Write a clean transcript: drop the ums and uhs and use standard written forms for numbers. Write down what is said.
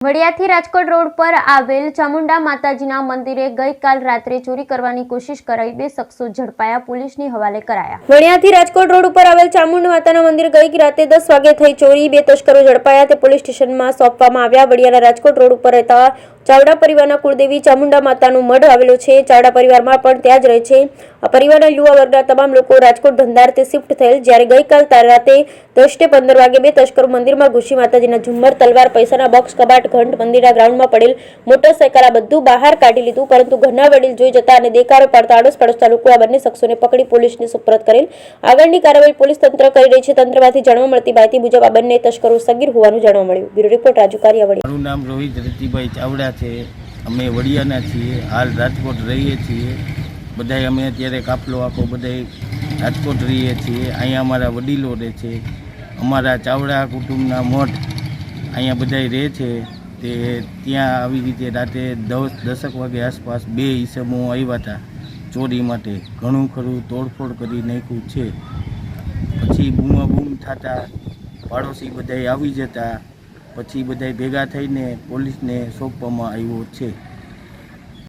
વડિયાથી Rajkot road પર આવેલ ચામુંડા માતાજીના મંદિરે ગઈકાલ રાત્રે ચોરી કરવાની કોશિશ કરાઈ 2 શખ્સો ઝડપાયા, પોલીસની હવાલે કરાયા। વડિયાથી રાજકોટ રોડ ઉપર આવેલ ચામુંડા માતાના મંદિરે ગઈ રાતે 10 વાગે થઈ ચોરી। 2 તસ્કરો ઝડપાયા, તે પોલીસ સ્ટેશનમાં સોંપવામાં આવ્યા। વડિયાના રાજકોટ રોડ ઉપર રહેતા ચાવડા પરિવારના કુળદેવી ચામુંડા માતાનું મઢ આવેલો છે। ચાવડા પરિવારમાં પણ ત્યાં જ રહે છે। આ પરિવારના યુવા વર્ગના તમામ લોકો રાજકોટ ધંધાર્થે શિફ્ટ થયેલ, જ્યારે ગઈકાલ રાતે 10:15 વાગે 2 તસ્કરો મંદિરમાં ઘૂસી માતાજીના ઝુમ્મર, તલવાર, પૈસાના બોક્સ, કબાટ, ઘંટ, મંદિરના ગ્રાઉન્ડમાં પડેલ મોટરસાયકલ આ બધું બહાર કાઢી લીધું, પરંતુ ઘરના વડીલ જોઈ જતા અને દેકારો પાડતા આડોશ પડોશના લોકો આ બંને શખ્સોને પકડી પોલીસને સુપરત કરેલ। આગળની કાર્યવાહી પોલીસ તંત્ર કરી રહી છે। તંત્રમાંથી જાણવા મળતી માહિતી મુજબ આ બંને તસ્કરો સગીર હોવાનું જાણવા મળ્યું। Bureau report Raju Kariya. મારું નામ રોહિત રતિભાઈ ચાવડા છે। અમે વડિયાના છીએ, હાલ રાજકોટ રહીએ છીએ। બધાય અમે અત્યારે કાફલો આખો બધાય રાજકોટ રહીએ છીએ। અહીંયા અમારા વડીલો રહે છે, અમારા ચાવડા કુટુંબના મઠ અહીંયા બધાય રહે છે। તે ત્યાં આવી રીતે રાતે 10 વાગે આસપાસ 2 ઈસમો આવ્યા હતા ચોરી માટે। ઘણું ખરું તોડફોડ કરી નાખ્યું છે। પછી બૂમાબૂમ થતા પાડોશી બધાય આવી જતા, પછી બધાય ભેગા થઈને પોલીસને સોંપવામાં આવ્યો છે।